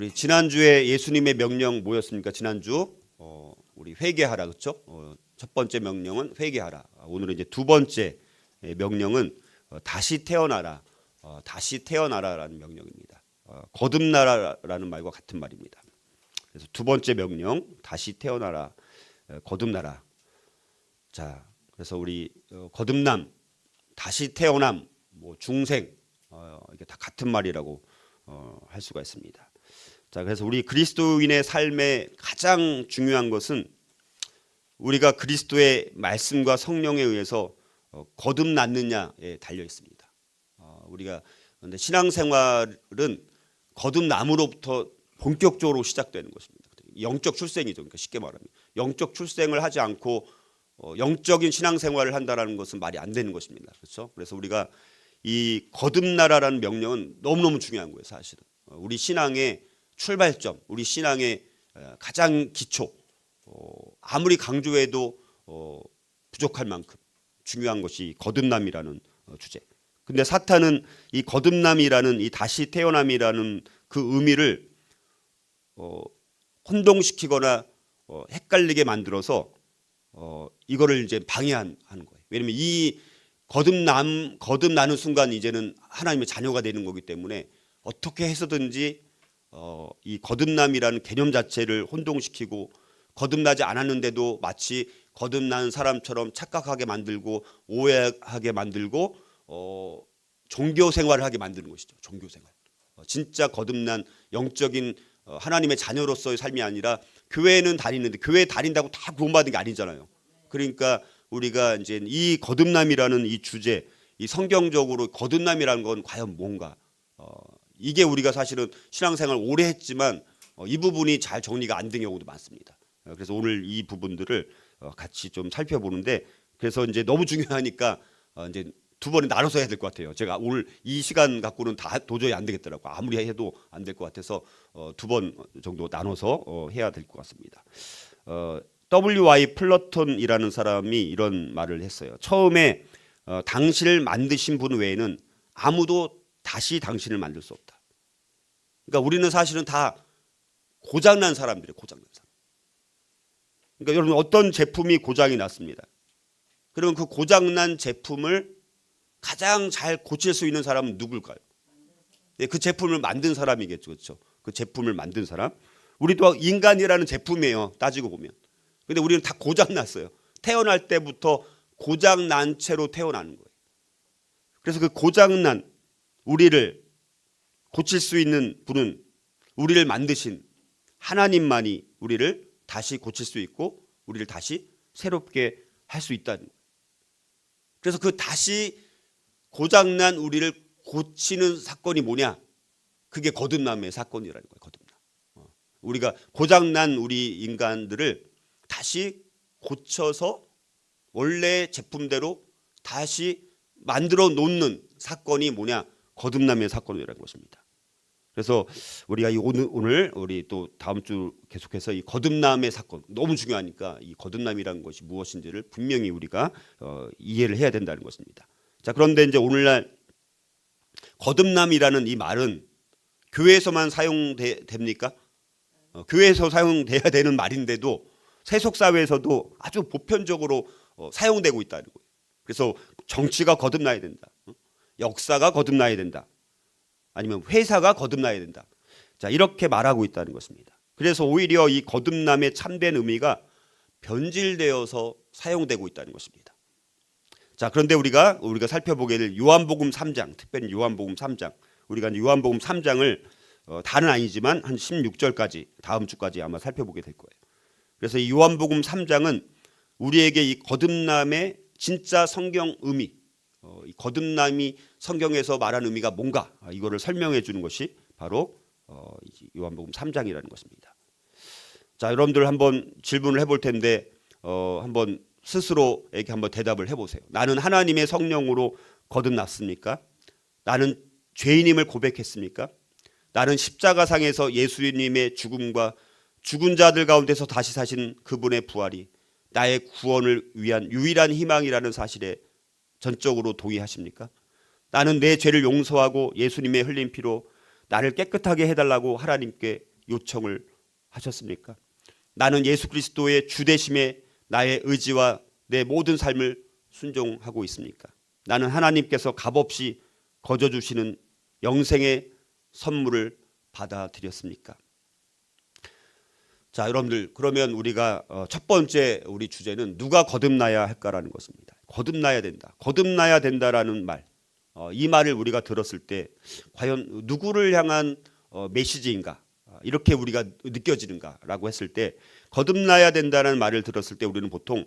우리 지난주에 예수님의 명령 뭐였습니까? 지난주 우리 회개하라, 그렇죠? 첫 번째 명령은 회개하라. 오늘은 이제 두 번째 명령은 다시 태어나라. 다시 태어나라라는 명령입니다. 거듭나라라는 말과 같은 말입니다. 그래서 두 번째 명령, 다시 태어나라, 거듭나라. 자, 그래서 우리 거듭남, 다시 태어남, 뭐 중생, 이게 다 같은 말이라고 할 수가 있습니다. 자, 그래서 우리 그리스도인의 삶에 가장 중요한 것은 우리가 그리스도의 말씀과 성령에 의해서 거듭났느냐에 달려 있습니다. 우리가 근데 신앙생활은 거듭남으로부터 본격적으로 시작되는 것입니다. 영적 출생이죠. 그러니까 쉽게 말하면 영적 출생을 하지 않고 영적인 신앙생활을 한다라는 것은 말이 안 되는 것입니다. 그렇죠? 그래서 우리가 이 거듭나라라는 명령은 너무너무 중요한 거예요. 사실은 우리 신앙의 출발점, 우리 신앙의 가장 기초, 아무리 강조해도 부족할 만큼 중요한 것이 거듭남이라는 주제. 근데 사탄은 이 거듭남이라는 이 다시 태어남이라는 그 의미를 혼동시키거나 헷갈리게 만들어서 이거를 이제 방해하는 거예요. 왜냐하면 이 거듭나는 순간 이제는 하나님의 자녀가 되는 거기 때문에 어떻게 해서든지 이 거듭남이라는 개념 자체를 혼동시키고 거듭나지 않았는데도 마치 거듭난 사람처럼 착각하게 만들고 오해하게 만들고 종교 생활을 하게 만드는 것이죠. 종교 생활. 진짜 거듭난 영적인 하나님의 자녀로서의 삶이 아니라 교회는 다니는데 교회 다닌다고 다 구원받은 게 아니잖아요. 그러니까 우리가 이제 이 거듭남이라는 이 주제, 이 성경적으로 거듭남이라는 건 과연 뭔가? 이게 우리가 사실은 신앙생활 오래 했지만 이 부분이 잘 정리가 안 된 경우도 많습니다. 그래서 오늘 이 부분들을 같이 좀 살펴보는데, 그래서 이제 너무 중요하니까 이제 두 번에 나눠서 해야 될 것 같아요. 제가 오늘 이 시간 갖고는 다 도저히 안 되겠더라고요. 아무리 해도 안 될 것 같아서 두 번 정도 나눠서 해야 될 것 같습니다. W.Y. 플러톤이라는 사람이 이런 말을 했어요. 처음에 당신을 만드신 분 외에는 아무도 다시 당신을 만들 수 없다. 그러니까 우리는 사실은 다 고장난 사람들이에요. 고장난 사람. 그러니까 여러분 어떤 제품이 고장이 났습니다. 그러면 그 고장난 제품을 가장 잘 고칠 수 있는 사람은 누굴까요? 그 제품을 만든 사람이겠죠. 그렇죠? 그 제품을 만든 사람. 우리도 인간이라는 제품이에요. 따지고 보면. 근데 우리는 다 고장났어요. 태어날 때부터 고장난 채로 태어나는 거예요. 그래서 그 고장난 우리를 고칠 수 있는 분은 우리를 만드신 하나님만이 우리를 다시 고칠 수 있고 우리를 다시 새롭게 할 수 있다는 거예요. 그래서 그 다시 고장난 우리를 고치는 사건이 뭐냐? 그게 거듭남의 사건이라는 거예요. 거듭남. 우리가 고장난 우리 인간들을 다시 고쳐서 원래 제품대로 다시 만들어 놓는 사건이 뭐냐? 거듭남의 사건이라는 것입니다. 그래서 우리가 오늘 우리 또 다음 주 계속해서 이 거듭남의 사건 너무 중요하니까 이 거듭남이라는 것이 무엇인지를 분명히 우리가 이해를 해야 된다는 것입니다. 자, 그런데 이제 오늘날 거듭남이라는 이 말은 교회에서만 사용됩니까? 교회에서 사용돼야 되는 말인데도 세속 사회에서도 아주 보편적으로 사용되고 있다는 거예요. 그래서 정치가 거듭나야 된다. 역사가 거듭나야 된다. 아니면 회사가 거듭나야 된다. 자, 이렇게 말하고 있다는 것입니다. 그래서 오히려 이 거듭남의 참된 의미가 변질되어서 사용되고 있다는 것입니다. 자, 그런데 우리가 살펴보게 될 요한복음 3장, 특별히 요한복음 3장, 우리가 요한복음 3장을 다는 아니지만 한 16절까지 다음 주까지 아마 살펴보게 될 거예요. 그래서 이 요한복음 3장은 우리에게 이 거듭남의 진짜 성경 의미, 이 거듭남이 성경에서 말하는 의미가 뭔가 이거를 설명해 주는 것이 바로 요한복음 3장이라는 것입니다. 자, 여러분들 한번 질문을 해볼 텐데 한번 스스로에게 한번 대답을 해보세요. 나는 하나님의 성령으로 거듭났습니까? 나는 죄인임을 고백했습니까? 나는 십자가상에서 예수님의 죽음과 죽은 자들 가운데서 다시 사신 그분의 부활이 나의 구원을 위한 유일한 희망이라는 사실에 전적으로 동의하십니까? 나는 내 죄를 용서하고 예수님의 흘린 피로 나를 깨끗하게 해달라고 하나님께 요청을 하셨습니까? 나는 예수 그리스도의 주 되심에 나의 의지와 내 모든 삶을 순종하고 있습니까? 나는 하나님께서 값없이 거저 주시는 영생의 선물을 받아들였습니까? 자, 여러분들, 그러면 우리가 첫 번째 우리 주제는 누가 거듭나야 할까라는 것입니다. 거듭나야 된다. 거듭나야 된다라는 말. 이 말을 우리가 들었을 때 과연 누구를 향한 메시지인가? 이렇게 우리가 느껴지는가라고 했을 때 거듭나야 된다는 말을 들었을 때 우리는 보통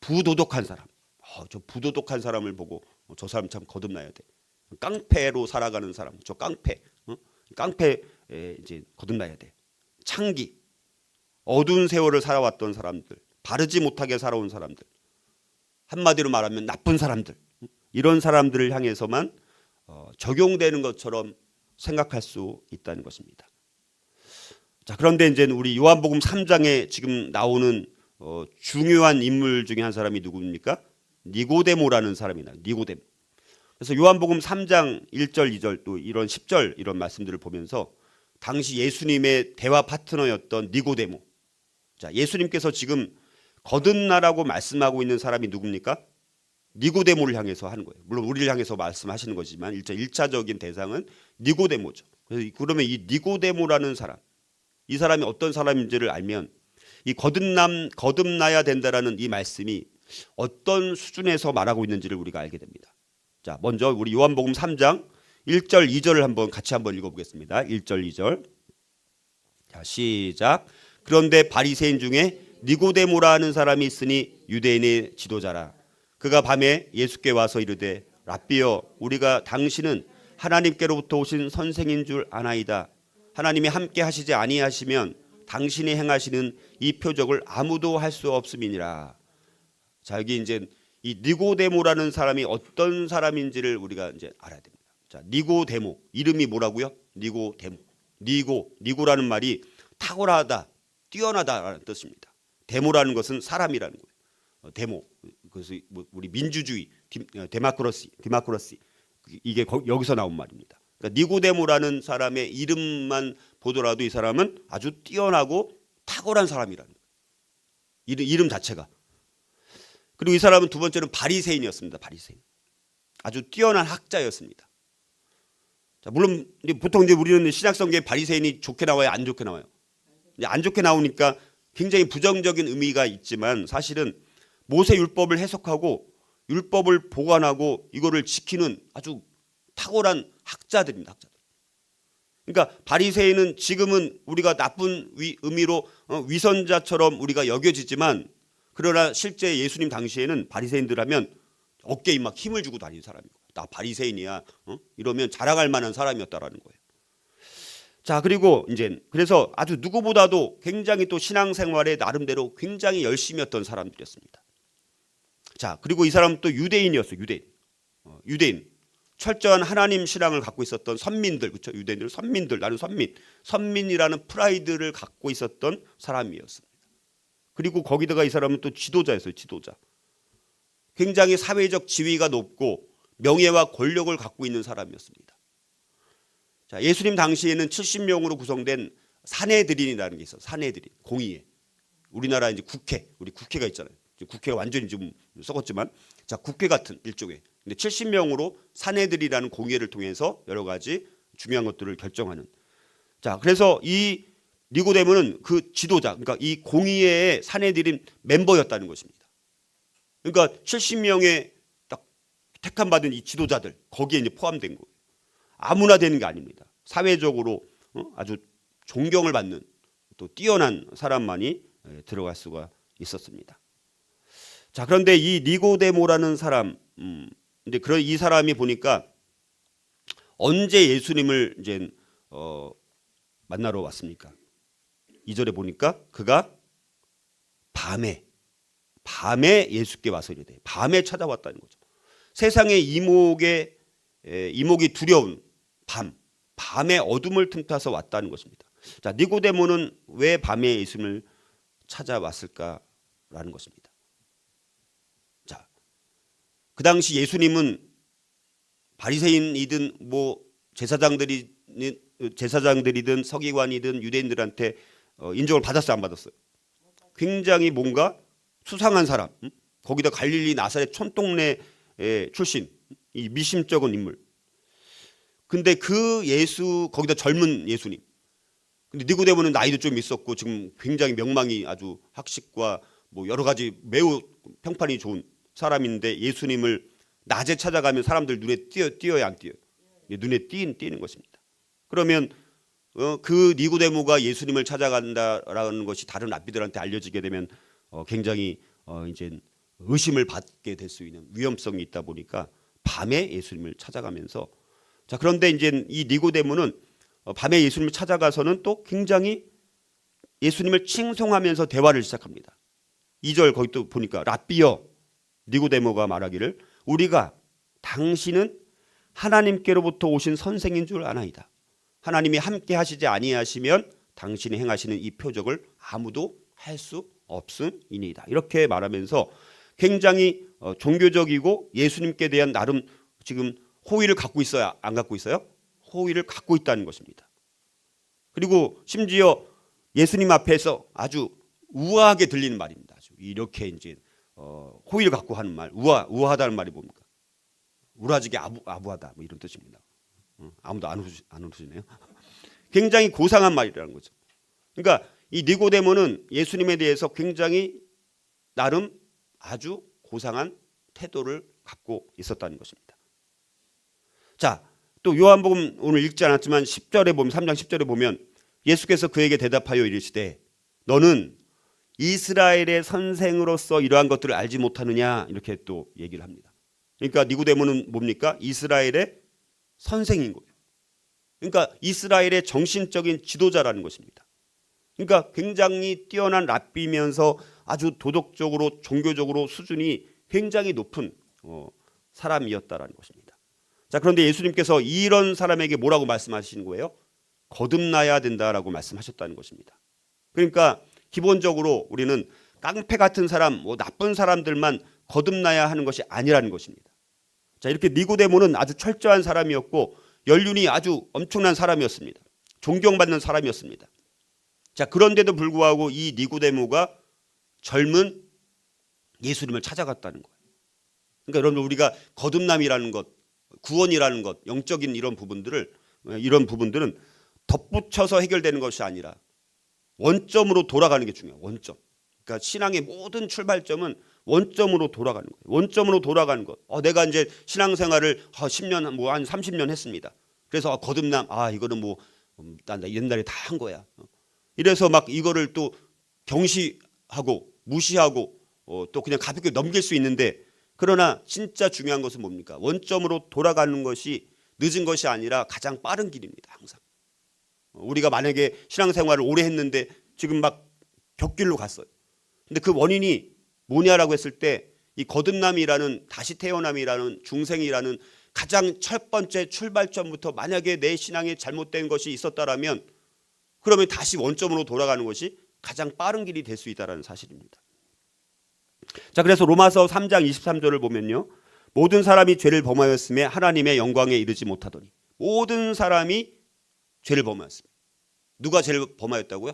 부도덕한 사람, 저 부도덕한 사람을 보고 저 사람 참 거듭나야 돼. 깡패로 살아가는 사람, 저 깡패, 깡패에 이제 거듭나야 돼. 창기, 어두운 세월을 살아왔던 사람들, 바르지 못하게 살아온 사람들, 한마디로 말하면 나쁜 사람들, 이런 사람들을 향해서만 적용되는 것처럼 생각할 수 있다는 것입니다. 자, 그런데 이제 우리 요한복음 3장에 지금 나오는 중요한 인물 중에 한 사람이 누구입니까? 니고데모라는 사람이나 니고데모. 그래서 요한복음 3장 1절, 2절 또 이런 10절 이런 말씀들을 보면서 당시 예수님의 대화 파트너였던 니고데모. 자, 예수님께서 지금 거듭나라고 말씀하고 있는 사람이 누굽니까? 니고데모를 향해서 하는 거예요. 물론 우리를 향해서 말씀하시는 거지만 1차적인 대상은 니고데모죠. 그래서 그러면 이 니고데모라는 사람, 이 사람이 어떤 사람인지를 알면 이 거듭나야 된다라는 이 말씀이 어떤 수준에서 말하고 있는지를 우리가 알게 됩니다. 자, 먼저 우리 요한복음 3장 1절, 2절을 같이 한번 읽어보겠습니다. 1절, 2절. 자, 시작. 그런데 바리새인 중에 니고데모라 하는 사람이 있으니 유대인의 지도자라. 그가 밤에 예수께 와서 이르되 랍비여, 우리가 당신은 하나님께로부터 오신 선생인 줄 아나이다. 하나님이 함께 하시지 아니하시면 당신이 행하시는 이 표적을 아무도 할 수 없음이니라. 자, 여기 이제 이 니고데모라는 사람이 어떤 사람인지를 우리가 이제 알아야 됩니다. 자, 니고데모, 이름이 뭐라고요? 니고데모. 니고라는 말이 탁월하다, 뛰어나다라는 뜻입니다. 데모라는 것은 사람이라는 거예요. 데모. 그래서 우리 민주주의, 데마크러시 이게 여기서 나온 말입니다. 그러니까 니고데모라는 사람의 이름만 보더라도 이 사람은 아주 뛰어나고 탁월한 사람이라는 거예요. 이름 자체가. 그리고 이 사람은 두 번째는 바리새인이었습니다. 바리새인. 아주 뛰어난 학자였습니다. 자, 물론 보통 이제 우리는 신약성경에 바리새인이 좋게 나와요, 안 좋게 나와요? 안 좋게 나오니까 굉장히 부정적인 의미가 있지만 사실은 모세 율법을 해석하고 율법을 보관하고 이거를 지키는 아주 탁월한 학자들입니다. 학자들. 그러니까 바리새인은 지금은 우리가 나쁜 의미로 위선자처럼 우리가 여겨지지만 그러나 실제 예수님 당시에는 바리새인들 하면 어깨에 막 힘을 주고 다니는 사람이고 나 바리새인이야 이러면 자랑할 만한 사람이었다라는 거예요. 자, 그리고 이제 그래서 아주 누구보다도 굉장히 또 신앙생활에 나름대로 굉장히 열심히였던 사람들이었습니다. 자, 그리고 이 사람은 또 유대인이었어요. 유대인. 철저한 하나님 신앙을 갖고 있었던 선민들, 그렇죠? 유대인들 선민들, 나는 선민이라는 프라이드를 갖고 있었던 사람이었습니다. 그리고 거기다가 이 사람은 또 지도자였어요. 지도자. 굉장히 사회적 지위가 높고 명예와 권력을 갖고 있는 사람이었습니다. 자, 예수님 당시에는 70명으로 구성된 사내들인이라는 게 있어요. 사내들인, 공의회. 우리나라 이제 우리 국회가 있잖아요. 국회가 완전히 좀 썩었지만, 자, 국회 같은 일종의. 근데 70명으로 사내들이라는 공의회를 통해서 여러 가지 중요한 것들을 결정하는. 자, 그래서 이 니고데모는 그 지도자, 그러니까 이 공의회의 사내들인 멤버였다는 것입니다. 그러니까 70명의 딱 택함받은 이 지도자들, 거기에 이제 포함된 거예요. 아무나 되는 게 아닙니다. 사회적으로 아주 존경을 받는 또 뛰어난 사람만이 들어갈 수가 있었습니다. 자, 그런데 이 니고데모라는 사람, 근데 이 사람이 보니까 언제 예수님을 이제 만나러 왔습니까? 2절에 보니까 그가 밤에 예수께 와서 이르되 밤에 찾아왔다는 거죠. 세상의 이목이 두려운 밤에 어둠을 틈타서 왔다는 것입니다. 자, 니고데모는 왜 밤에 예수님을 찾아왔을까라는 것입니다. 자, 그 당시 예수님은 바리새인이든 뭐 제사장들이든 제사장들이든 서기관이든 유대인들한테 인정을 받았어요, 안 받았어요? 굉장히 뭔가 수상한 사람, 거기다 갈릴리 나사렛 촌동네 출신, 이 미심쩍은 인물. 근데 그 예수, 거기다 젊은 예수님. 근데 니고데모는 나이도 좀 있었고 지금 굉장히 명망이 아주 학식과 뭐 여러 가지 매우 평판이 좋은 사람인데 예수님을 낮에 찾아가면 사람들 눈에 띄어야 안 띄어요? 눈에 띄는 것입니다. 그러면 그 니고데모가 예수님을 찾아간다라는 것이 다른 랍비들한테 알려지게 되면 굉장히 이제 의심을 받게 될 수 있는 위험성이 있다 보니까 밤에 예수님을 찾아가면서, 자, 그런데 이제 이 니고데모는 밤에 예수님을 찾아가서는 또 굉장히 예수님을 칭송하면서 대화를 시작합니다. 2절 거기 또 보니까 랍비여, 니고데모가 말하기를 우리가 당신은 하나님께로부터 오신 선생인 줄 아나이다. 하나님이 함께 하시지 아니하시면 당신이 행하시는 이 표적을 아무도 할 수 없음이니이다. 이렇게 말하면서 굉장히 종교적이고 예수님께 대한 나름 지금 호의를 갖고 있어야 안 갖고 있어요? 호의를 갖고 있다는 것입니다. 그리고 심지어 예수님 앞에서 아주 우아하게 들리는 말입니다. 아주 이렇게 이제 호의를 갖고 하는 말, 우아하다는 말이 뭡니까? 우라지게 아부하다 뭐 이런 뜻입니다. 아무도 안 웃으시네요. 굉장히 고상한 말이라는 거죠. 그러니까 이 니고데모는 예수님에 대해서 굉장히 나름 아주 고상한 태도를 갖고 있었다는 것입니다. 자, 또 요한복음 오늘 읽지 않았지만 10절에 보면 3장 10절에 보면 예수께서 그에게 대답하여 이르시되 너는 이스라엘의 선생으로서 이러한 것들을 알지 못하느냐 이렇게 또 얘기를 합니다. 그러니까 니고데모는 뭡니까? 이스라엘의 선생인 거예요. 그러니까 이스라엘의 정신적인 지도자라는 것입니다. 그러니까 굉장히 뛰어난 랍비면서 아주 도덕적으로 종교적으로 수준이 굉장히 높은 사람이었다라는 것입니다. 자, 그런데 예수님께서 이런 사람에게 뭐라고 말씀하시는 거예요? 거듭나야 된다라고 말씀하셨다는 것입니다. 그러니까 기본적으로 우리는 깡패 같은 사람, 나쁜 사람들만 거듭나야 하는 것이 아니라는 것입니다. 자, 이렇게 니고데모는 아주 철저한 사람이었고 연륜이 아주 엄청난 사람이었습니다. 존경받는 사람이었습니다. 자, 그런데도 불구하고 이 니고데모가 젊은 예수님을 찾아갔다는 거예요. 그러니까 여러분 우리가 거듭남이라는 것, 구원이라는 것, 영적인 이런 부분들은 덧붙여서 해결되는 것이 아니라 원점으로 돌아가는 게 중요해요. 원점. 그러니까 신앙의 모든 출발점은 원점으로 돌아가는 거예요. 원점으로 돌아가는 것. 내가 이제 신앙생활을 10년, 뭐 한 30년 했습니다. 그래서 거듭남, 이거는 뭐 난 옛날에 다 한 거야. 이래서 막 이거를 또 경시하고 무시하고 또 그냥 가볍게 넘길 수 있는데, 그러나 진짜 중요한 것은 뭡니까? 원점으로 돌아가는 것이 늦은 것이 아니라 가장 빠른 길입니다. 항상. 우리가 만약에 신앙생활을 오래 했는데 지금 막 격길로 갔어요. 근데 그 원인이 뭐냐라고 했을 때 이 거듭남이라는, 다시 태어남이라는, 중생이라는 가장 첫 번째 출발점부터 만약에 내 신앙에 잘못된 것이 있었다라면 그러면 다시 원점으로 돌아가는 것이 가장 빠른 길이 될 수 있다는 사실입니다. 자, 그래서 로마서 3장 23절을 보면요, 모든 사람이 죄를 범하였음에 하나님의 영광에 이르지 못하더니. 모든 사람이 죄를 범하였습니다. 누가 죄를 범하였다고요?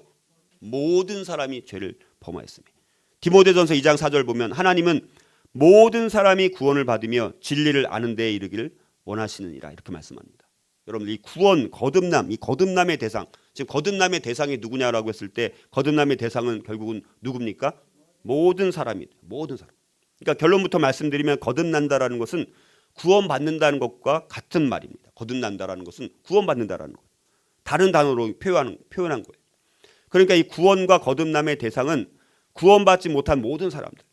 모든 사람이 죄를 범하였습니다. 디모데전서 2장 4절 보면 하나님은 모든 사람이 구원을 받으며 진리를 아는 데에 이르기를 원하시느니라 이렇게 말씀합니다. 여러분 이 구원, 거듭남, 이 거듭남의 대상, 지금 거듭남의 대상이 누구냐라고 했을 때 거듭남의 대상은 결국은 누굽니까? 모든 사람이에요. 모든 사람. 그러니까 결론부터 말씀드리면 거듭난다라는 것은 구원받는다는 것과 같은 말입니다. 거듭난다라는 것은 구원받는다라는 거예요. 다른 단어로 표현한 거예요. 그러니까 이 구원과 거듭남의 대상은 구원받지 못한 모든 사람들,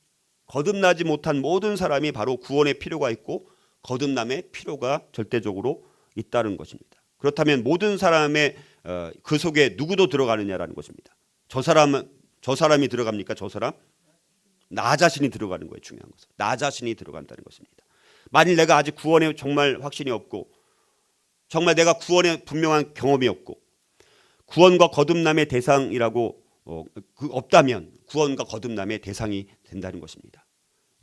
거듭나지 못한 모든 사람이 바로 구원의 필요가 있고 거듭남의 필요가 절대적으로 있다는 것입니다. 그렇다면 모든 사람의 그 속에 누구도 들어가느냐라는 것입니다. 저 사람이 들어갑니까? 저 사람? 나 자신이 들어가는 거예요. 중요한 것은 나 자신이 들어간다는 것입니다. 만일 내가 아직 구원에 정말 확신이 없고 정말 내가 구원에 분명한 경험이 없고 구원과 거듭남의 대상이라고 없다면 구원과 거듭남의 대상이 된다는 것입니다.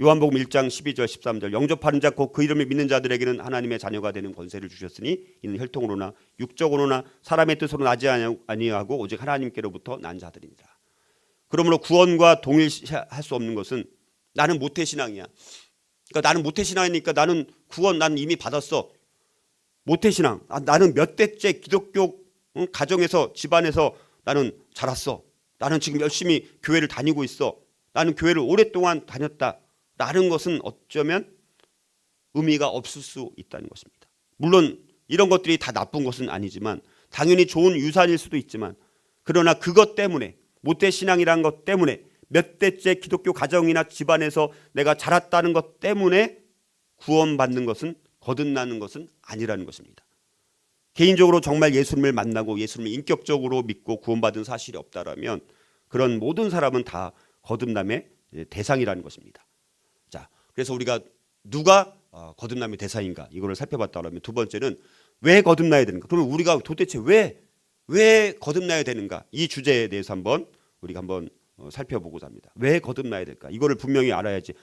요한복음 1장 12절 13절 영접하는 자 곧 그 이름을 믿는 자들에게는 하나님의 자녀가 되는 권세를 주셨으니 이는 혈통으로나 육적으로나 사람의 뜻으로 나지 아니하고 오직 하나님께로부터 난 자들이니라. 그러므로 구원과 동일할 수 없는 것은 나는 모태신앙이야. 그러니까 나는 모태신앙이니까 나는 구원 난 이미 받았어. 모태신앙. 나는 몇 대째 기독교 가정에서 집안에서 나는 자랐어. 나는 지금 열심히 교회를 다니고 있어. 나는 교회를 오랫동안 다녔다. 라는 것은 어쩌면 의미가 없을 수 있다는 것입니다. 물론 이런 것들이 다 나쁜 것은 아니지만 당연히 좋은 유산일 수도 있지만 그러나 그것 때문에 모태신앙이라는 것 때문에 몇 대째 기독교 가정이나 집안에서 내가 자랐다는 것 때문에 구원받는 것은 거듭나는 것은 아니라는 것입니다. 개인적으로 정말 예수님을 만나고 예수님을 인격적으로 믿고 구원받은 사실이 없다라면 그런 모든 사람은 다 거듭남의 대상이라는 것입니다. 자, 그래서 우리가 누가 거듭남의 대상인가 이거를 살펴봤다면 두 번째는 왜 거듭나야 되는가? 그러면 우리가 도대체 왜 거듭나야 되는가? 이 주제에 대해서 우리가 한번 살펴보고자 합니다. 왜 거듭나야 될까? 이거를 분명히 알아야지.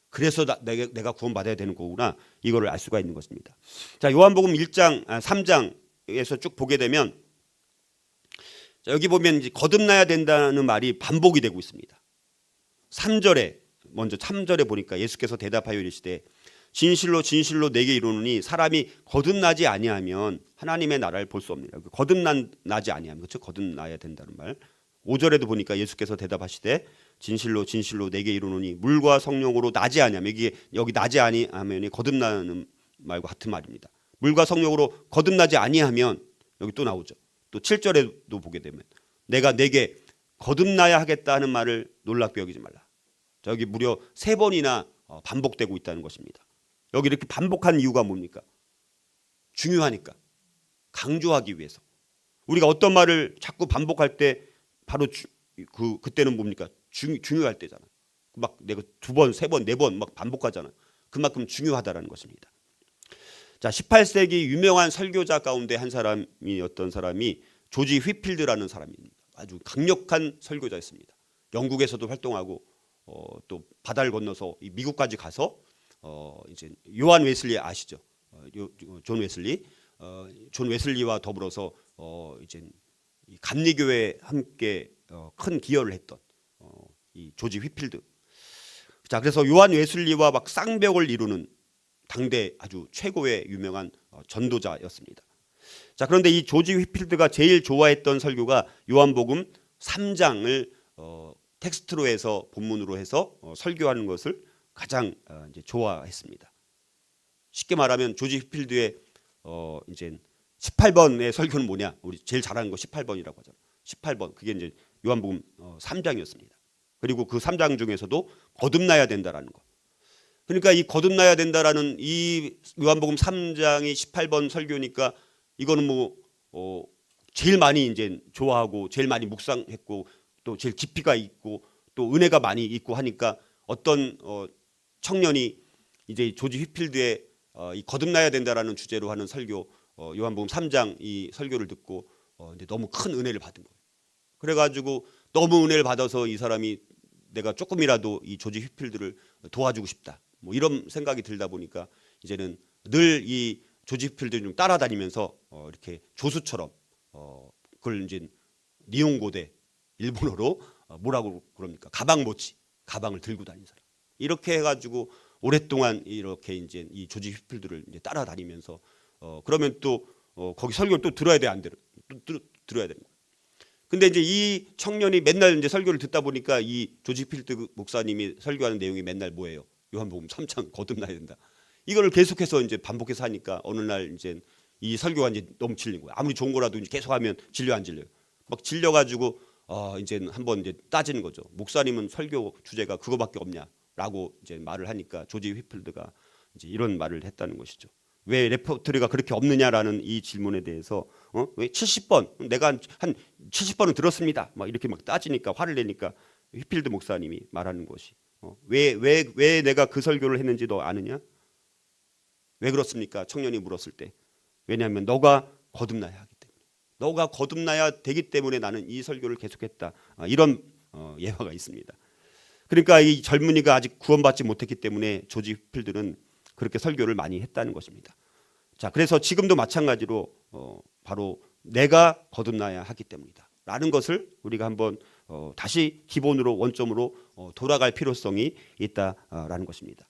그래서 내가 구원받아야 되는 거구나. 이거를 알 수가 있는 것입니다. 자, 요한복음 3장에서 쭉 보게 되면 자, 여기 보면 이제 거듭나야 된다는 말이 반복이 되고 있습니다. 3절에 보니까 예수께서 대답하여 이르시되 진실로 진실로 내게 이르노니 사람이 거듭나지 아니하면 하나님의 나라를 볼 수 없느니라. 거듭나지 아니하면, 그렇죠? 거듭나야 된다는 말. 5절에도 보니까 예수께서 대답하시되 진실로 진실로 내게 이르노니 물과 성령으로 나지 아니하면, 여기 나지 아니하면이 거듭나는 말과 같은 말입니다. 물과 성령으로 거듭나지 아니하면 여기 또 나오죠. 또 7절에도 보게 되면 내가 내게 거듭나야 하겠다 하는 말을 놀랍게 여기지 말라. 여기 무려 3번이나 반복되고 있다는 것입니다. 여기 이렇게 반복한 이유가 뭡니까? 중요하니까, 강조하기 위해서. 우리가 어떤 말을 자꾸 반복할 때 바로 그때는 뭡니까? 중요할 때잖아. 막 내가 2번, 3번, 4번 막 반복하잖아. 그만큼 중요하다라는 것입니다. 자, 18세기 유명한 설교자 가운데 한 사람이 어떤 사람이 조지 휘필드라는 사람입니다. 아주 강력한 설교자였습니다. 영국에서도 활동하고 또 바다를 건너서 미국까지 가서 이제 요한 웨슬리 아시죠? 존 웨슬리와 더불어서 이제 감리교회에 함께 큰 기여를 했던 이 조지 휘필드. 자, 그래서 요한 웨슬리와 막 쌍벽을 이루는 당대 아주 최고의 유명한 전도자였습니다. 자, 그런데 이 조지 휘필드가 제일 좋아했던 설교가 요한복음 3장을 텍스트로 해서 본문으로 해서 설교하는 것을 가장 이제 좋아했습니다. 쉽게 말하면 조지 휘필드의 이제 18번의 설교는 뭐냐? 우리 제일 잘하는 거 18번이라고 하잖아요. 18번 그게 이제 요한복음 3장이었습니다. 그리고 그 3장 중에서도 거듭나야 된다라는 거. 그러니까 이 거듭나야 된다라는 이 요한복음 3장이 18번 설교니까 이거는 제일 많이 이제 좋아하고 제일 많이 묵상했고 또 제일 깊이가 있고 또 은혜가 많이 있고 하니까 어떤 청년이 이제 조지 휘필드의 이 거듭나야 된다라는 주제로 하는 설교 요한복음 3장 이 설교를 듣고 이제 너무 큰 은혜를 받은 거예요. 그래가지고 너무 은혜를 받아서 이 사람이 내가 조금이라도 이 조지 휘필드를 도와주고 싶다. 이런 생각이 들다 보니까 이제는 늘 이 조지 휘필드를 좀 따라다니면서 이렇게 조수처럼 그걸 이제 니온고대 일본어로 뭐라고 그럽니까? 가방모치, 가방을 들고 다니는 사람. 이렇게 해가지고 오랫동안 이렇게 이제 이 조지 휘필드를 이제 따라다니면서 그러면 또 거기 설교를 또 들어야 돼, 안 들어? 또 들어야 되는 거예요. 근데 이제 이 청년이 맨날 이제 설교를 듣다 보니까 이 조지 휘필드 목사님이 설교하는 내용이 맨날 뭐예요? 요한복음 3장 거듭나야 된다. 이거를 계속해서 이제 반복해서 하니까 어느 날 이제 이 설교가 이제 너무 질린 거예요. 아무리 좋은 거라도 이제 계속하면 질려 안 질려요? 막 질려가지고 이제 한번 이제 따지는 거죠. 목사님은 설교 주제가 그거밖에 없냐라고 이제 말을 하니까 조지 휘필드가 이제 이런 말을 했다는 것이죠. 왜 레퍼토리가 그렇게 없느냐라는 이 질문에 대해서 왜 70번 내가 한 70번은 들었습니다. 막 이렇게 막 따지니까 화를 내니까 휘필드 목사님이 말하는 것이 왜 내가 그 설교를 했는지 너 아느냐? 왜 그렇습니까? 청년이 물었을 때 왜냐하면 너가 거듭나야 하기 때문에 너가 거듭나야 되기 때문에 나는 이 설교를 계속했다. 이런 예화가 있습니다. 그러니까 이 젊은이가 아직 구원받지 못했기 때문에 조지 휘필드는 그렇게 설교를 많이 했다는 것입니다. 자, 그래서 지금도 마찬가지로 바로 내가 거듭나야 하기 때문이다 라는 것을 우리가 한번 다시 기본으로 원점으로 돌아갈 필요성이 있다라는 것입니다.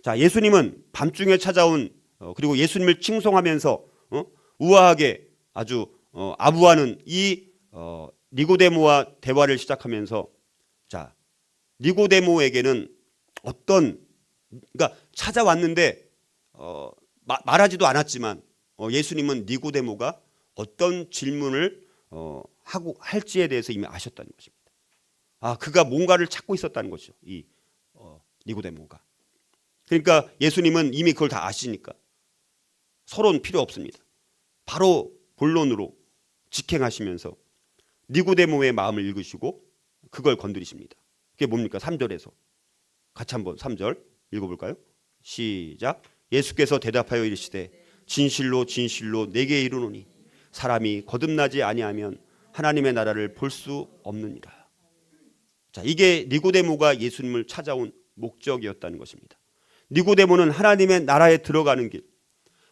자, 예수님은 밤중에 찾아온 그리고 예수님을 칭송하면서 우아하게 아주 아부하는 이 니고데모와 대화를 시작하면서, 자, 니고데모에게는 그러니까 찾아왔는데 말하지도 않았지만 예수님은 니고데모가 어떤 질문을 하고 할지에 대해서 이미 아셨다는 것입니다. 그가 뭔가를 찾고 있었다는 것이죠. 이 니고데모가. 그러니까 예수님은 이미 그걸 다 아시니까 서로는 필요 없습니다. 바로 본론으로 직행하시면서 니고데모의 마음을 읽으시고 그걸 건드리십니다. 그게 뭡니까? 3절에서 같이 한번 3절 읽어볼까요? 시작. 예수께서 대답하여 이르시되 진실로 진실로 내게 이르노니 사람이 거듭나지 아니하면 하나님의 나라를 볼 수 없느니라. 자, 이게 니고데모가 예수님을 찾아온 목적이었다는 것입니다. 니고데모는 하나님의 나라에 들어가는 길,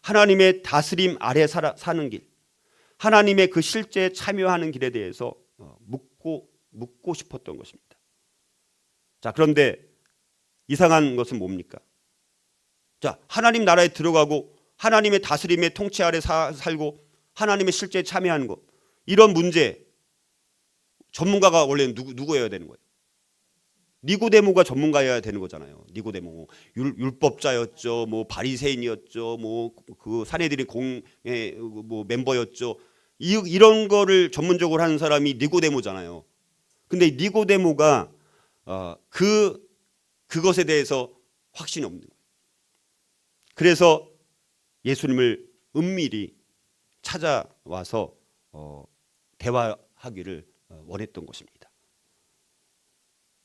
하나님의 다스림 아래 사는 길, 하나님의 그 실제에 참여하는 길에 대해서 묻고 싶었던 것입니다. 자, 그런데 이상한 것은 뭡니까? 자, 하나님 나라에 들어가고 하나님의 다스림의 통치 아래 살고 하나님의 실제에 참여하는 것, 이런 문제 전문가가 원래는 누구여야 되는 거예요? 니고데모가 전문가여야 되는 거잖아요. 니고데모 율법자였죠, 뭐 바리새인이었죠, 뭐 그 사내들이 공의 뭐 멤버였죠. 이런 거를 전문적으로 하는 사람이 니고데모잖아요. 근데 니고데모가 그것에 대해서 확신이 없는 거예요. 그래서 예수님을 은밀히 찾아와서 대화하기를 원했던 것입니다.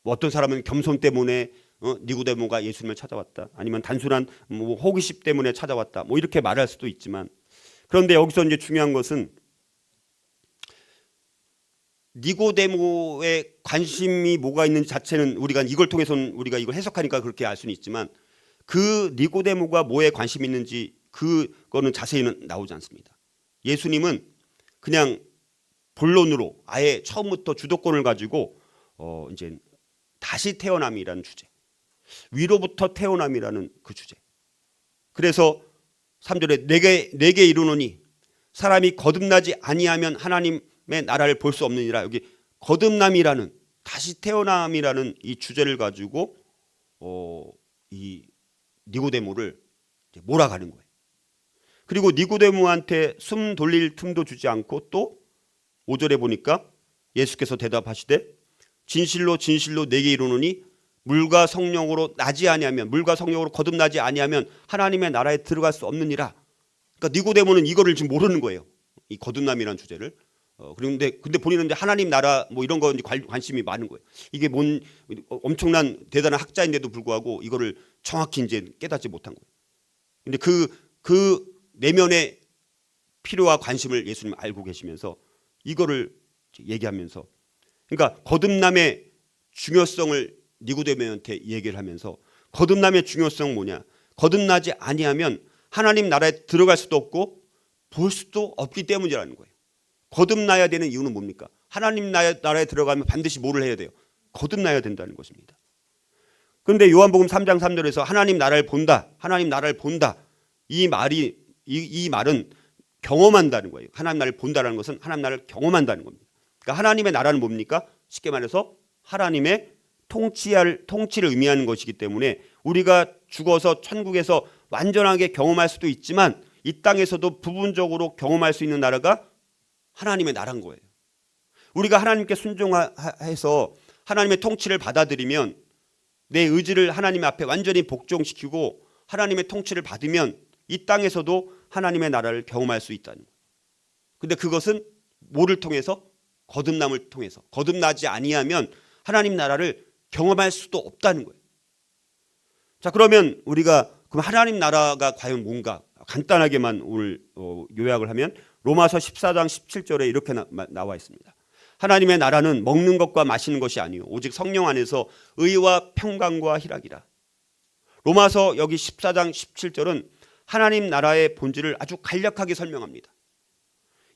뭐 어떤 사람은 겸손 때문에 니고데모가 예수님을 찾아왔다, 아니면 단순한 뭐 호기심 때문에 찾아왔다, 뭐 이렇게 말할 수도 있지만, 그런데 여기서 이제 중요한 것은 니고데모의 관심이 뭐가 있는지 자체는 우리가 이걸 통해서는 우리가 이걸 해석하니까 그렇게 알 수는 있지만, 그 니고데모가 뭐에 관심이 있는지 그거는 자세히는 나오지 않습니다. 예수님은 그냥 본론으로 아예 처음부터 주도권을 가지고 이제 다시 태어남이라는 주제, 위로부터 태어남이라는 그 주제. 그래서 3절에 내게 이르노니 사람이 거듭나지 아니하면 하나님의 나라를 볼 수 없느니라. 여기 거듭남이라는, 다시 태어남이라는 이 주제를 가지고 이 니고데모를 몰아가는 거예요. 그리고 니고데모한테 숨 돌릴 틈도 주지 않고 또 5절에 보니까 예수께서 대답하시되 진실로 진실로 내게 이르노니 물과 성령으로 나지 아니하면, 물과 성령으로 거듭나지 아니하면 하나님의 나라에 들어갈 수 없느니라. 그러니까 니고데모는 이거를 지금 모르는 거예요. 이 거듭남이라는 주제를. 근데 본인은 이제 하나님 나라 뭐 이런 거 관심이 많은 거예요. 이게 뭔 엄청난 대단한 학자인데도 불구하고 이거를 정확히 이제 깨닫지 못한 거예요. 근데 그 내면의 필요와 관심을 예수님 알고 계시면서 이거를 얘기하면서, 그러니까 거듭남의 중요성을 니고데모한테 얘기를 하면서, 거듭남의 중요성은 뭐냐? 거듭나지 아니하면 하나님 나라에 들어갈 수도 없고 볼 수도 없기 때문이라는 거예요. 거듭나야 되는 이유는 뭡니까? 하나님 나라에 들어가면 반드시 뭐를 해야 돼요? 거듭나야 된다는 것입니다. 그런데 요한복음 3장 3절에서 하나님 나라를 본다, 하나님 나라를 본다, 이 말은 경험한다는 거예요. 하나님 나라를 본다라는 것은 하나님 나라를 경험한다는 겁니다. 그러니까 하나님의 나라는 뭡니까? 쉽게 말해서 하나님의 통치를 의미하는 것이기 때문에 우리가 죽어서 천국에서 완전하게 경험할 수도 있지만 이 땅에서도 부분적으로 경험할 수 있는 나라가 하나님의 나라인 거예요. 우리가 하나님께 순종해서 하나님의 통치를 받아들이면, 내 의지를 하나님 앞에 완전히 복종시키고 하나님의 통치를 받으면 이 땅에서도 하나님의 나라를 경험할 수 있다는 거예요. 근데 그것은 뭐를 통해서? 거듭남을 통해서. 거듭나지 아니하면 하나님 나라를 경험할 수도 없다는 거예요. 자, 그러면 우리가 그럼 하나님 나라가 과연 뭔가 간단하게만 오늘 요약을 하면 로마서 14장 17절에 이렇게 나와 있습니다. 하나님의 나라는 먹는 것과 마시는 것이 아니요 오직 성령 안에서 의와 평강과 희락이라. 로마서 여기 14장 17절은 하나님 나라의 본질을 아주 간략하게 설명합니다.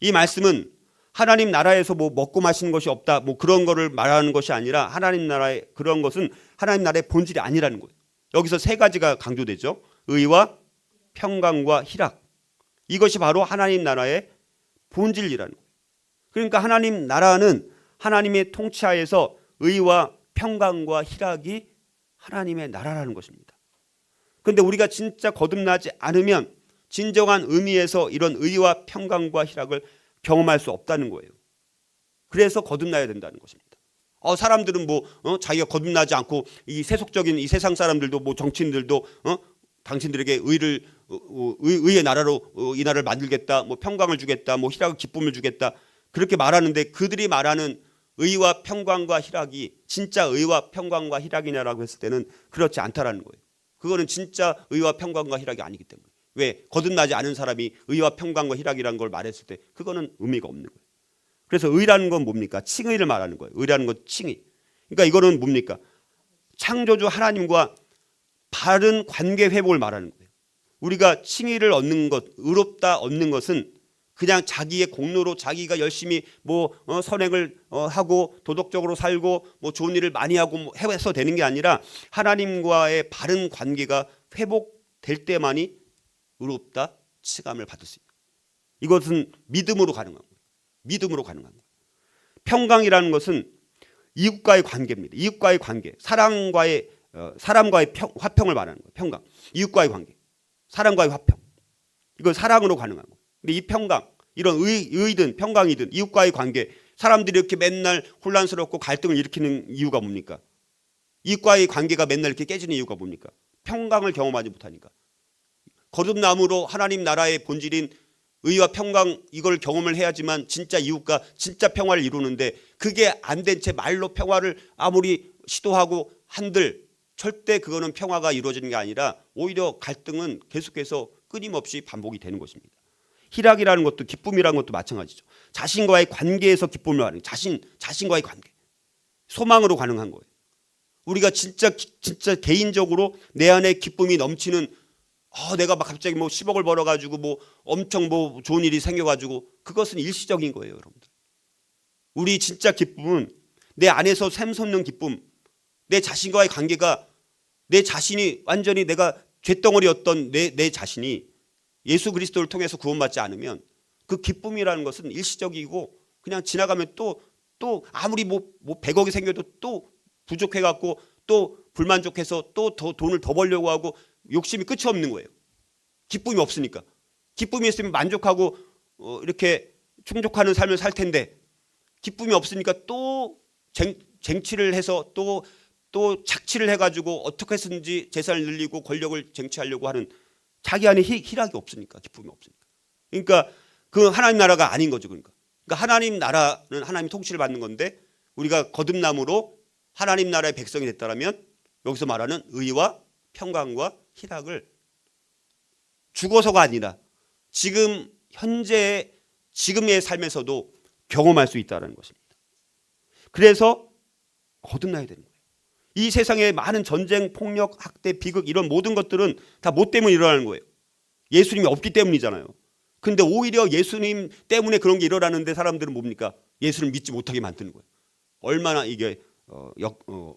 이 말씀은 하나님 나라에서 뭐 먹고 마시는 것이 없다 뭐 그런 거를 말하는 것이 아니라 하나님 나라의 그런 것은 하나님 나라의 본질이 아니라는 거예요. 여기서 세 가지가 강조되죠. 의와 평강과 희락. 이것이 바로 하나님 나라의 본질이라는 거예요. 그러니까 하나님 나라는 하나님의 통치하에서 의와 평강과 희락이 하나님의 나라라는 것입니다. 그런데 우리가 진짜 거듭나지 않으면 진정한 의미에서 이런 의와 평강과 희락을 경험할 수 없다는 거예요. 그래서 거듭나야 된다는 것입니다. 사람들은 자기가 거듭나지 않고 이 세속적인 이 세상 사람들도 정치인들도 당신들에게 의의 나라로 이 나라를 만들겠다, 평강을 주겠다, 희락을 기쁨을 주겠다 그렇게 말하는데 그들이 말하는 의와 평강과 희락이 진짜 의와 평강과 희락이냐라고 했을 때는 그렇지 않다라는 거예요. 그거는 진짜 의와 평강과 희락이 아니기 때문에. 왜? 거듭나지 않은 사람이 의와 평강과 희락이라는 걸 말했을 때 그거는 의미가 없는 거예요. 그래서 의라는 건 뭡니까? 칭의를 말하는 거예요. 의라는 건 칭의. 그러니까 이거는 뭡니까? 창조주 하나님과 바른 관계 회복을 말하는 거예요. 우리가 칭의를 얻는 것, 의롭다 얻는 것은 그냥 자기의 공로로 자기가 열심히 선행을 하고 도덕적으로 살고 좋은 일을 많이 하고 해서 되는 게 아니라 하나님과의 바른 관계가 회복될 때만이 의롭다 칭함을 받을 수 있다. 이것은 믿음으로 가능한 거예요. 믿음으로 가능한 거예요. 평강이라는 것은 이웃과의 관계입니다. 이웃과의 관계, 사람과의 화평을 말하는 거예요. 평강, 이웃과의 관계, 사람과의 화평. 이건 사랑으로 가능한 거예요. 근데 이 평강, 이런 의든 평강이든 이웃과의 관계, 사람들이 이렇게 맨날 혼란스럽고 갈등을 일으키는 이유가 뭡니까? 이웃과의 관계가 맨날 이렇게 깨지는 이유가 뭡니까? 평강을 경험하지 못하니까. 거듭남으로 하나님 나라의 본질인 의와 평강 이걸 경험을 해야지만 진짜 이웃과 진짜 평화를 이루는데 그게 안 된 채 말로 평화를 아무리 시도하고 한들 절대 그거는 평화가 이루어지는 게 아니라 오히려 갈등은 계속해서 끊임없이 반복이 되는 것입니다. 희락이라는 것도 기쁨이라는 것도 마찬가지죠. 자신과의 관계에서 기쁨을 말하는 자신과의 관계. 소망으로 가능한 거예요. 우리가 진짜 개인적으로 내 안에 기쁨이 넘치는 내가 막 갑자기 10억을 벌어가지고 엄청 좋은 일이 생겨가지고 그것은 일시적인 거예요, 여러분들. 우리 진짜 기쁨은 내 안에서 샘솟는 기쁨, 내 자신과의 관계가 내 자신이 완전히 내가 쇳덩어리였던 내 자신이 예수 그리스도를 통해서 구원받지 않으면 그 기쁨이라는 것은 일시적이고 그냥 지나가면 또 아무리 100억이 생겨도 또 부족해갖고 또 불만족해서 또 더 돈을 더 벌려고 하고 욕심이 끝이 없는 거예요. 기쁨이 없으니까. 기쁨이 있으면 만족하고 이렇게 충족하는 삶을 살 텐데 기쁨이 없으니까 또 쟁취를 해서 또 착취를 해가지고 어떻게 해서든지 재산을 늘리고 권력을 쟁취하려고 하는 자기 안에 희락이 없으니까 기쁨이 없으니까. 그러니까 그 하나님 나라가 아닌 거죠. 그러니까 하나님 나라는 하나님 통치를 받는 건데 우리가 거듭남으로 하나님 나라의 백성이 됐다면 여기서 말하는 의와 평강과 희락을 죽어서가 아니라 지금 현재 지금의 삶에서도 경험할 수 있다는 것입니다. 그래서 거듭나야 되는 거예요. 이 세상에 많은 전쟁, 폭력, 학대, 비극 이런 모든 것들은 다 뭐 때문에 일어나는 거예요? 예수님이 없기 때문이잖아요. 근데 오히려 예수님 때문에 그런 게 일어나는데 사람들은 뭡니까? 예수를 믿지 못하게 만드는 거예요. 얼마나 이게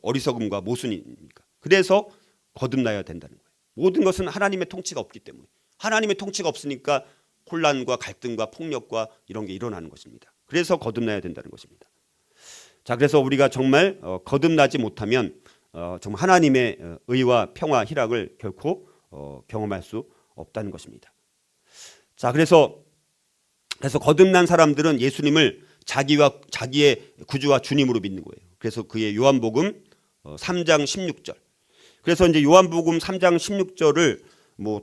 어리석음과 모순입니까? 그래서 거듭나야 된다는 거예요. 모든 것은 하나님의 통치가 없기 때문에. 하나님의 통치가 없으니까 혼란과 갈등과 폭력과 이런 게 일어나는 것입니다. 그래서 거듭나야 된다는 것입니다. 자, 그래서 우리가 정말 거듭나지 못하면 정말 하나님의 의와 평화, 희락을 결코 경험할 수 없다는 것입니다. 자, 그래서 거듭난 사람들은 예수님을 자기의 구주와 주님으로 믿는 거예요. 그래서 그의 요한복음 3장 16절. 그래서 이제 요한복음 3장 16절을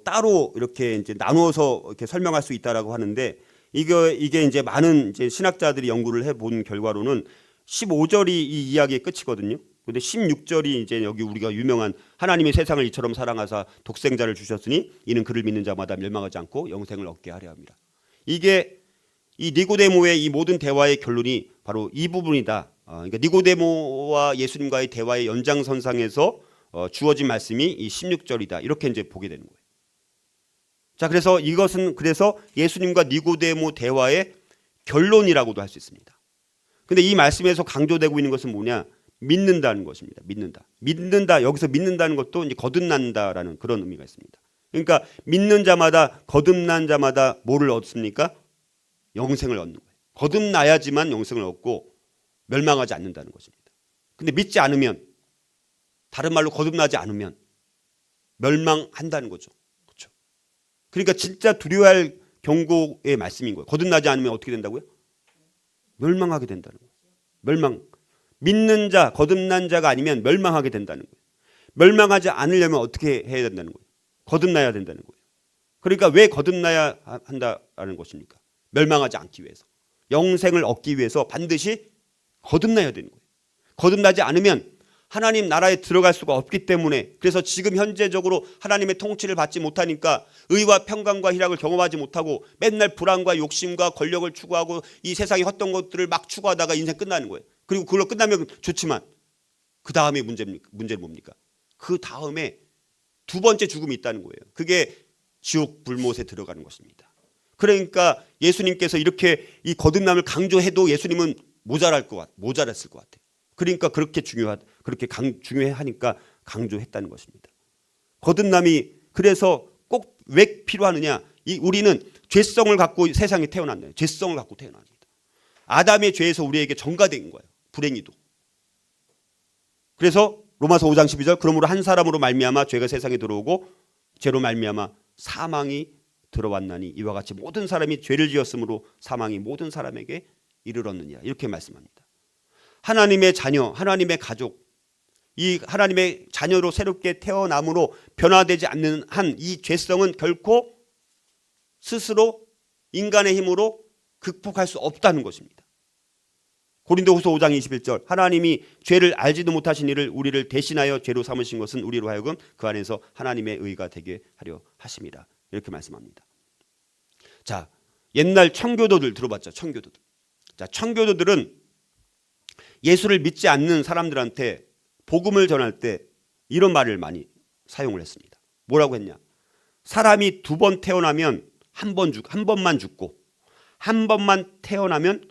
따로 이렇게 이제 나누어서 이렇게 설명할 수 있다라고 하는데 이게 이제 많은 이제 신학자들이 연구를 해본 결과로는 15절이 이 이야기의 끝이거든요. 근데 16절이 이제 여기 우리가 유명한 하나님이 세상을 이처럼 사랑하사 독생자를 주셨으니 이는 그를 믿는 자마다 멸망하지 않고 영생을 얻게 하려 합니다. 이게 이 니고데모의 이 모든 대화의 결론이 바로 이 부분이다. 그러니까 니고데모와 예수님과의 대화의 연장선상에서 주어진 말씀이 이 16절이다. 이렇게 이제 보게 되는 거예요. 자, 그래서 이것은 그래서 예수님과 니고데모 대화의 결론이라고도 할 수 있습니다. 근데 이 말씀에서 강조되고 있는 것은 뭐냐? 믿는다는 것입니다. 믿는다. 여기서 믿는다는 것도 이제 거듭난다라는 그런 의미가 있습니다. 그러니까 믿는 자마다, 거듭난 자마다 뭐를 얻습니까? 영생을 얻는 거예요. 거듭나야지만 영생을 얻고 멸망하지 않는다는 것입니다. 근데 믿지 않으면, 다른 말로 거듭나지 않으면 멸망한다는 거죠. 그렇죠? 그러니까 진짜 두려워할 경고의 말씀인 거예요. 거듭나지 않으면 어떻게 된다고요? 멸망하게 된다는 거예요. 멸망. 믿는 자, 거듭난 자가 아니면 멸망하게 된다는 거예요. 멸망하지 않으려면 어떻게 해야 된다는 거예요? 거듭나야 된다는 거예요. 그러니까 왜 거듭나야 한다는 것입니까? 멸망하지 않기 위해서. 영생을 얻기 위해서 반드시 거듭나야 되는 거예요. 거듭나지 않으면 하나님 나라에 들어갈 수가 없기 때문에, 그래서 지금 현재적으로 하나님의 통치를 받지 못하니까 의와 평강과 희락을 경험하지 못하고 맨날 불안과 욕심과 권력을 추구하고 이 세상의 헛된 것들을 막 추구하다가 인생 끝나는 거예요. 그리고 그걸로 끝나면 좋지만 그 다음에 문제는 뭡니까? 그 다음에 두 번째 죽음이 있다는 거예요. 그게 지옥 불못에 들어가는 것입니다. 그러니까 예수님께서 이렇게 이 거듭남을 강조해도 예수님은 모자랐을 것 같아요. 그러니까 그렇게 중요하니까 강조했다는 것입니다. 거듭남이 그래서 꼭 왜 필요하느냐? 우리는 죄성을 갖고 세상에 태어났네요. 죄성을 갖고 태어납니다. 아담의 죄에서 우리에게 전가된 거예요. 불행히도. 그래서 로마서 5장 12절, 그러므로 한 사람으로 말미암아 죄가 세상에 들어오고 죄로 말미암아 사망이 들어왔나니 이와 같이 모든 사람이 죄를 지었으므로 사망이 모든 사람에게 이르렀느니라. 이렇게 말씀합니다. 하나님의 자녀, 하나님의 가족, 이 하나님의 자녀로 새롭게 태어남으로 변화되지 않는 한 이 죄성은 결코 스스로 인간의 힘으로 극복할 수 없다는 것입니다. 고린도후서 5장 21절, 하나님이 죄를 알지도 못하신 이를 우리를 대신하여 죄로 삼으신 것은 우리로 하여금 그 안에서 하나님의 의가 되게 하려 하십니다. 이렇게 말씀합니다. 자, 옛날 청교도들 들어봤죠? 청교도들. 자, 청교도들은 예수를 믿지 않는 사람들한테 복음을 전할 때 이런 말을 많이 사용을 했습니다. 뭐라고 했냐? 사람이 두 번 태어나면 한 번만 죽고 한 번만 태어나면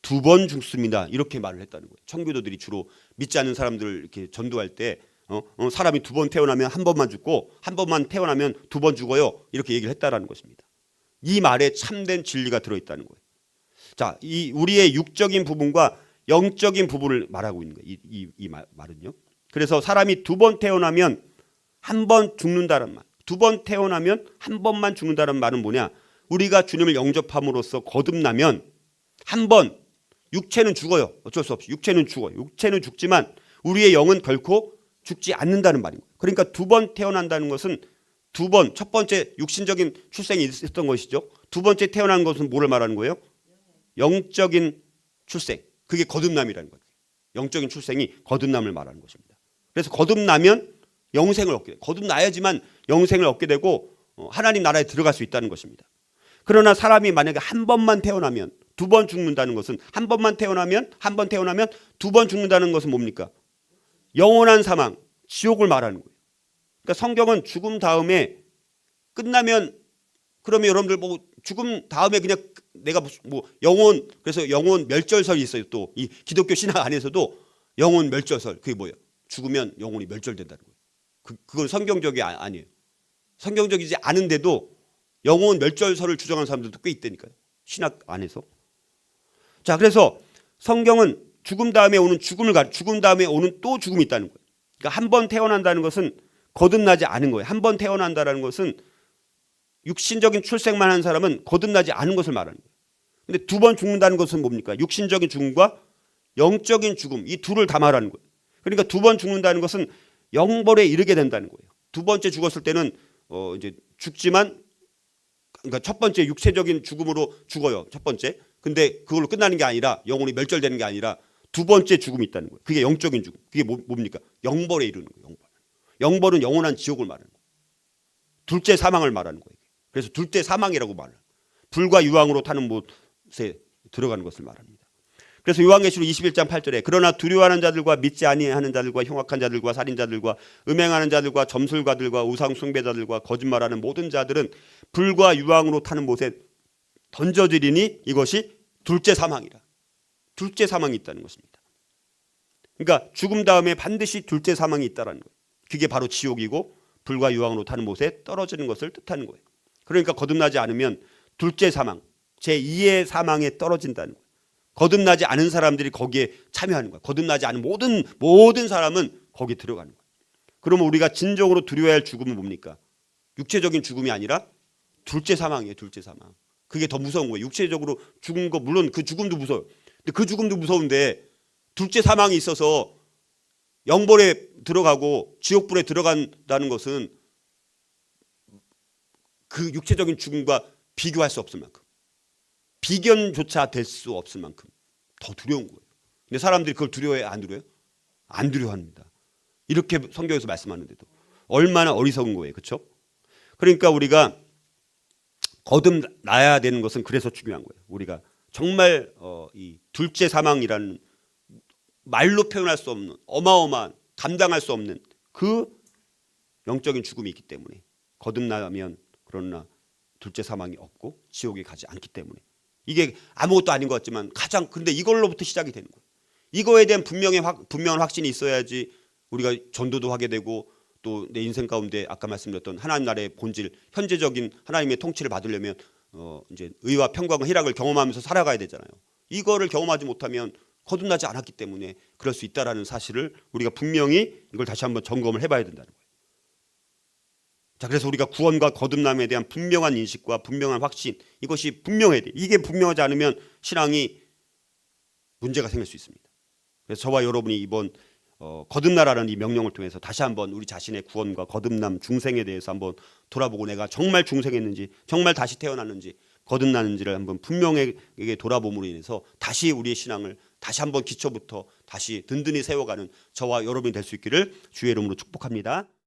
두 번 죽습니다. 이렇게 말을 했다는 거예요. 청교도들이 주로 믿지 않는 사람들을 이렇게 전도할 때 사람이 두 번 태어나면 한 번만 죽고 한 번만 태어나면 두 번 죽어요. 이렇게 얘기를 했다라는 것입니다. 이 말에 참된 진리가 들어있다는 거예요. 자, 이 우리의 육적인 부분과 영적인 부분을 말하고 있는 거예요. 이 말은요. 그래서 사람이 두 번 태어나면 한 번 죽는다는 말. 두 번 태어나면 한 번만 죽는다는 말은 뭐냐? 우리가 주님을 영접함으로써 거듭나면 한 번, 육체는 죽어요. 어쩔 수 없이 육체는 죽어요. 육체는 죽지만 우리의 영은 결코 죽지 않는다는 말인 거예요. 그러니까 두 번 태어난다는 것은 두 번, 첫 번째 육신적인 출생이 있었던 것이죠. 두 번째 태어난 것은 뭐를 말하는 거예요? 영적인 출생. 그게 거듭남이라는 거예요. 영적인 출생이 거듭남을 말하는 것입니다. 그래서 거듭나면 영생을 얻게 돼요. 거듭나야지만 영생을 얻게 되고 하나님 나라에 들어갈 수 있다는 것입니다. 그러나 사람이 만약에 한 번만 태어나면 두 번 죽는다는 것은, 한 번만 태어나면 한 번 태어나면 두 번 죽는다는 것은 뭡니까? 영원한 사망, 지옥을 말하는 거예요. 그러니까 성경은 죽음 다음에 끝나면, 그러면 여러분들 뭐 죽음 다음에 그냥 내가 뭐 영혼, 그래서 영혼 멸절설이 있어요. 또 이 기독교 신학 안에서도 영혼 멸절설, 그게 뭐예요? 죽으면 영혼이 멸절된다는 거예요. 그건 성경적이 아니에요. 성경적이지 않은데도 영혼 멸절설을 주장하는 사람들도 꽤 있다니까요. 신학 안에서. 자, 그래서 성경은 죽음 다음에 오는 죽음 다음에 오는 또 죽음이 있다는 거예요. 그러니까 한 번 태어난다는 것은 거듭나지 않은 거예요. 한 번 태어난다는 것은 육신적인 출생만 한 사람은 거듭나지 않은 것을 말하는 거예요. 근데 두 번 죽는다는 것은 뭡니까? 육신적인 죽음과 영적인 죽음, 이 둘을 다 말하는 거예요. 그러니까 두 번 죽는다는 것은 영벌에 이르게 된다는 거예요. 두 번째 죽었을 때는 이제 죽지만, 그러니까 첫 번째 육체적인 죽음으로 죽어요. 첫 번째. 근데 그걸로 끝나는 게 아니라, 영혼이 멸절되는 게 아니라 두 번째 죽음이 있다는 거예요. 그게 영적인 죽음. 그게 뭡니까? 영벌에 이르는 거예요. 영벌. 영벌은 영원한 지옥을 말하는 거예요. 둘째 사망을 말하는 거예요. 그래서 둘째 사망이라고 말해요. 불과 유황으로 타는 뭐 것에 들어가는 것을 말합니다. 그래서 요한계시록 21장 8절에 그러나 두려워하는 자들과 믿지 아니하는 자들과 흉악한 자들과 살인자들과 음행하는 자들과 점술가들과 우상 숭배자들과 거짓말하는 모든 자들은 불과 유황으로 타는 못에 던져지리니 이것이 둘째 사망이라. 둘째 사망이 있다는 것입니다. 그러니까 죽음 다음에 반드시 둘째 사망이 있다는 거예요. 그게 바로 지옥이고 불과 유황으로 타는 못에 떨어지는 것을 뜻하는 거예요. 그러니까 거듭나지 않으면 둘째 사망, 제2의 사망에 떨어진다는 거예요. 거듭나지 않은 사람들이 거기에 참여하는 거예요. 거듭나지 않은 모든 사람은 거기에 들어가는 거예요. 그러면 우리가 진정으로 두려워야 할 죽음은 뭡니까? 육체적인 죽음이 아니라 둘째 사망이에요. 둘째 사망. 그게 더 무서운 거예요. 육체적으로 죽은 거 물론 그 죽음도 무서워요. 근데 그 죽음도 무서운데 둘째 사망이 있어서 영벌에 들어가고 지옥불에 들어간다는 것은 그 육체적인 죽음과 비교할 수 없을 만큼, 비견조차 될 수 없을 만큼 더 두려운 거예요. 근데 사람들이 그걸 두려워해요? 안 두려워요? 안 두려워합니다. 이렇게 성경에서 말씀하는데도 얼마나 어리석은 거예요. 그렇죠? 그러니까 우리가 거듭나야 되는 것은 그래서 중요한 거예요. 우리가 정말 이 둘째 사망이라는 말로 표현할 수 없는 어마어마한 감당할 수 없는 그 영적인 죽음이 있기 때문에 거듭나면 그러나 둘째 사망이 없고 지옥에 가지 않기 때문에 이게 아무것도 아닌 것 같지만 가장 근데 이걸로부터 시작이 되는 거예요. 이거에 대한 분명한 확신이 있어야지 우리가 전도도 하게 되고 또 내 인생 가운데 아까 말씀드렸던 하나님 나라의 본질 현재적인 하나님의 통치를 받으려면 이제 의와 평강과 희락을 경험하면서 살아가야 되잖아요. 이거를 경험하지 못하면 거듭나지 않았기 때문에 그럴 수 있다라는 사실을 우리가 분명히 이걸 다시 한번 점검을 해봐야 된다는 거예요. 자, 그래서 우리가 구원과 거듭남에 대한 분명한 인식과 분명한 확신 이것이 분명해야 돼요. 이게 분명하지 않으면 신앙이 문제가 생길 수 있습니다. 그래서 저와 여러분이 이번 거듭나라는 이 명령을 통해서 다시 한번 우리 자신의 구원과 거듭남 중생에 대해서 한번 돌아보고 내가 정말 중생했는지 정말 다시 태어났는지 거듭나는지를 한번 분명하게 돌아봄으로 인해서 다시 우리의 신앙을 다시 한번 기초부터 다시 든든히 세워가는 저와 여러분이 될 수 있기를 주의 이름으로 축복합니다.